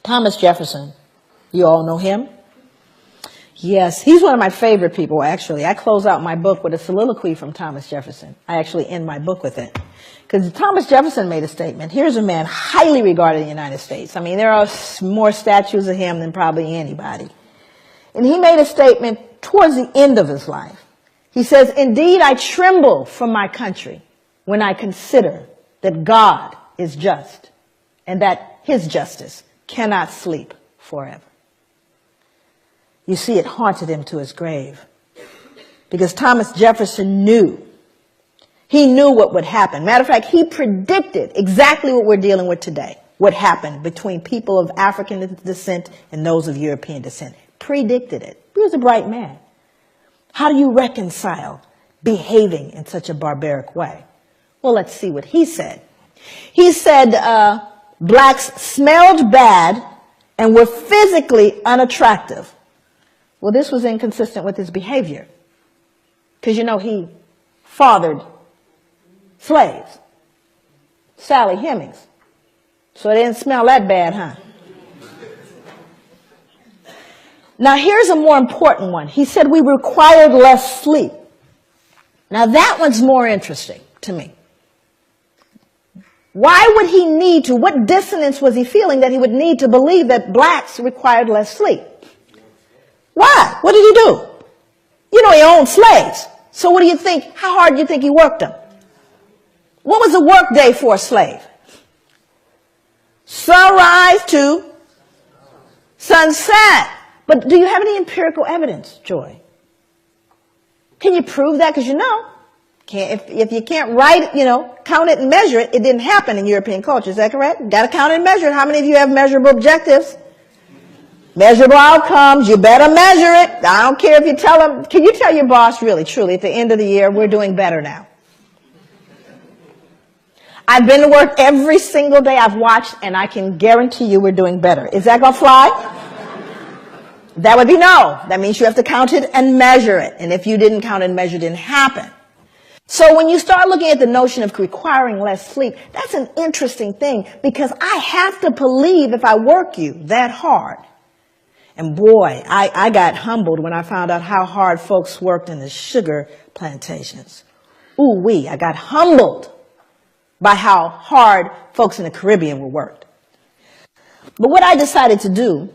Thomas Jefferson, you all know him? Yes, he's one of my favorite people, actually. I close out my book with a soliloquy from Thomas Jefferson. I actually end my book with it. Because Thomas Jefferson made a statement. Here's a man highly regarded in the United States. I mean, there are more statues of him than probably anybody. And he made a statement towards the end of his life. He says, "Indeed, I tremble for my country when I consider that God is just and that his justice cannot sleep forever." You see, it haunted him to his grave because Thomas Jefferson knew. He knew what would happen. Matter of fact, he predicted exactly what we're dealing with today, what happened between people of African descent and those of European descent. Predicted it. He was a bright man. How do you reconcile behaving in such a barbaric way? Well, let's see what he said. He said blacks smelled bad and were physically unattractive. Well, this was inconsistent with his behavior because, you know, he fathered slaves, Sally Hemings. So it didn't smell that bad, huh? Now, here's a more important one. He said we required less sleep. Now, that one's more interesting to me. Why would he need to? What dissonance was he feeling that he would need to believe that blacks required less sleep? Why? What did he do? You know, he owned slaves. So what do you think? How hard do you think he worked them? What was a work day for a slave? Sunrise to sunset. But do you have any empirical evidence, Joy? Can you prove that? Because you know, if you can't write it, you know, count it and measure it, it didn't happen in European culture. Is that correct? Got to count it and measure it. How many of you have measurable objectives? Measurable outcomes. You better measure it. I don't care if you tell them. Can you tell your boss really, truly, at the end of the year, we're doing better now? I've been to work every single day I've watched, and I can guarantee you we're doing better. Is that going to fly? That would be no. That means you have to count it and measure it. And if you didn't count it and measure it, it didn't happen. So when you start looking at the notion of requiring less sleep, that's an interesting thing because I have to believe if I work you that hard. And boy, I got humbled when I found out how hard folks worked in the sugar plantations. Ooh wee, I got humbled by how hard folks in the Caribbean were worked. But what I decided to do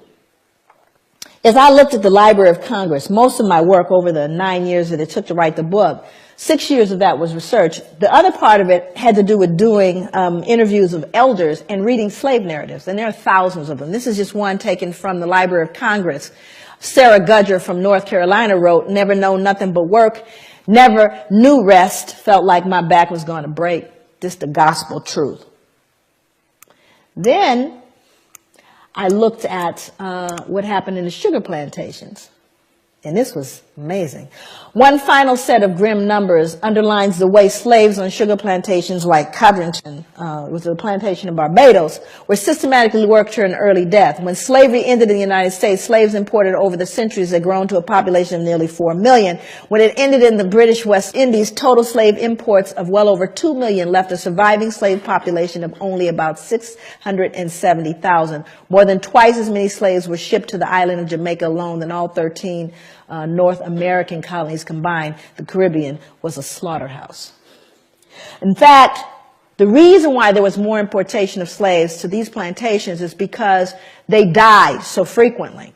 is I looked at the Library of Congress. Most of my work over the 9 years that it took to write the book, 6 years of that was research. The other part of it had to do with doing interviews of elders and reading slave narratives, and there are thousands of them. This is just one taken from the Library of Congress. Sarah Gudger from North Carolina wrote, "Never known nothing but work, never knew rest, felt like my back was going to break. This the gospel truth." Then I looked at what happened in the sugar plantations, and this was amazing. One final set of grim numbers underlines the way slaves on sugar plantations like Codrington, which was a plantation in Barbados, were systematically worked to an early death. When slavery ended in the United States, slaves imported over the centuries had grown to a population of nearly 4 million. When it ended in the British West Indies, total slave imports of well over 2 million left a surviving slave population of only about 670,000. More than twice as many slaves were shipped to the island of Jamaica alone than all 13 North American colonies combined. The Caribbean was a slaughterhouse. In fact, the reason why there was more importation of slaves to these plantations is because they died so frequently.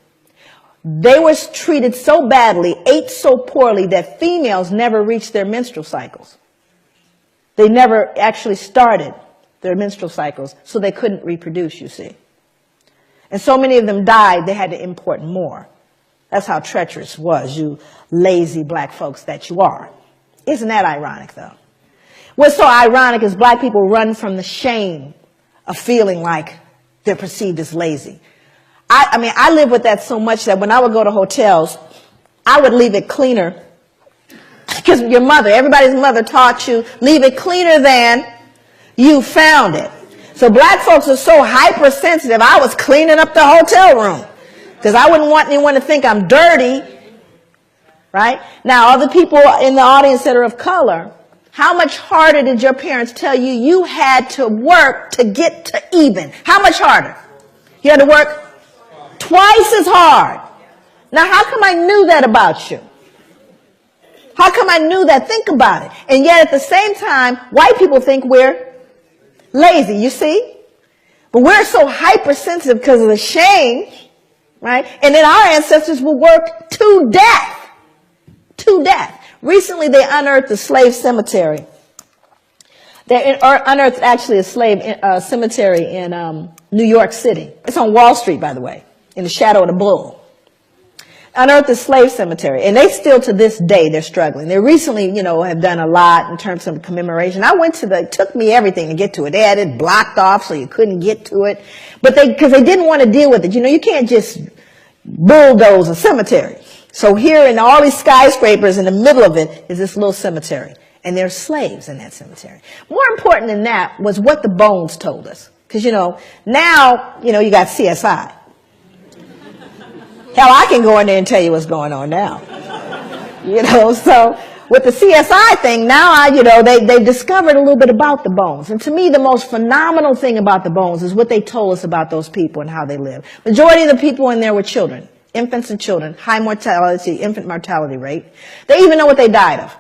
They were treated so badly, ate so poorly, that females never reached their menstrual cycles. They never actually started their menstrual cycles, so they couldn't reproduce, you see. And so many of them died, they had to import more. That's how treacherous was, you lazy black folks that you are. Isn't that ironic, though? What's so ironic is black people run from the shame of feeling like they're perceived as lazy. I mean, I live with that so much that when I would go to hotels, I would leave it cleaner. Because your mother, everybody's mother taught you, leave it cleaner than you found it. So black folks are so hypersensitive, I was cleaning up the hotel room. Because I wouldn't want anyone to think I'm dirty, right? Now, other people in the audience that are of color, how much harder did your parents tell you you had to work to get to even? How much harder? You had to work Twice as hard. Now, how come I knew that about you? How come I knew that? Think about it. And yet at the same time, white people think we're lazy, you see? But we're so hypersensitive because of the shame, right? And then our ancestors will work to death. To death. Recently, they unearthed the slave cemetery. They unearthed actually a slave cemetery in New York City. It's on Wall Street, by the way, in the shadow of the bull. Unearthed the slave cemetery, and they still to this day they're struggling. They recently, have done a lot in terms of commemoration. I went to it took me everything to get to it. They had it blocked off so you couldn't get to it, but because they didn't want to deal with it. You can't just bulldoze a cemetery. So here in all these skyscrapers in the middle of it is this little cemetery, and there's slaves in that cemetery. More important than that was what the bones told us, because now you got CSI. Hell, I can go in there and tell you what's going on now. So with the CSI thing, now they've discovered a little bit about the bones. And to me, the most phenomenal thing about the bones is what they told us about those people and how they live. Majority of the people in there were children, infants and children, high mortality, infant mortality rate. They even know what they died of.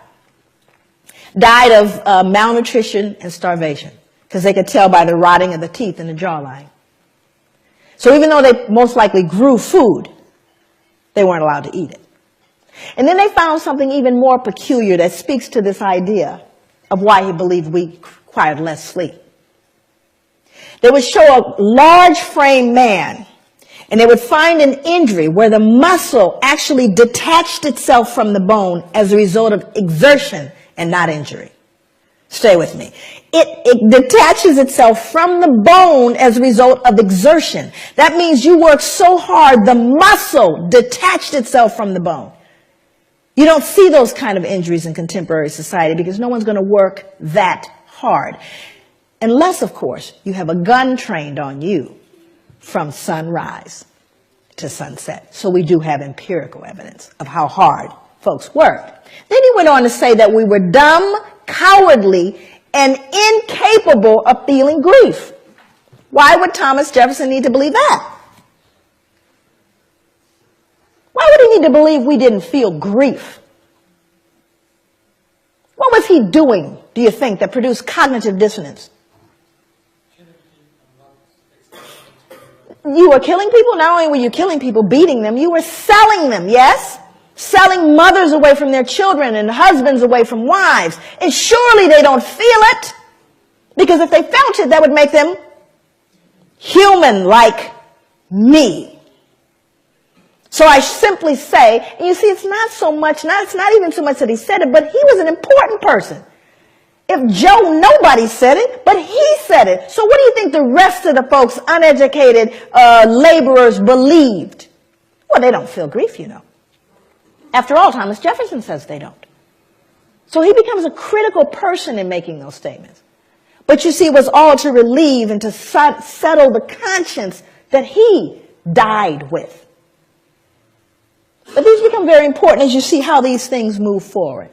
Died of malnutrition and starvation, because they could tell by the rotting of the teeth and the jawline. So even though they most likely grew food, they weren't allowed to eat it. And then they found something even more peculiar that speaks to this idea of why he believed we required less sleep. They would show a large frame man, and they would find an injury where the muscle actually detached itself from the bone as a result of exertion and not injury. Stay with me. It detaches itself from the bone as a result of exertion. That means you work so hard, the muscle detached itself from the bone. You don't see those kind of injuries in contemporary society because no one's going to work that hard. Unless, of course, you have a gun trained on you from sunrise to sunset. So we do have empirical evidence of how hard folks worked. Then he went on to say that we were dumb, cowardly, and incapable of feeling grief. Why would Thomas Jefferson need to believe that? Why would he need to believe we didn't feel grief? What was he doing, do you think, that produced cognitive dissonance? You were killing people. Not only were you killing people, beating them, you were selling them, yes? Selling mothers away from their children and husbands away from wives. And surely they don't feel it. Because if they felt it, that would make them human like me. So I simply say, and you see, it's not even so much that he said it, but he was an important person. If Joe, nobody said it, but he said it. So what do you think the rest of the folks, uneducated laborers, believed? Well, they don't feel grief, After all, Thomas Jefferson says they don't. So he becomes a critical person in making those statements. But you see, it was all to relieve and to settle the conscience that he died with. But these become very important as you see how these things move forward.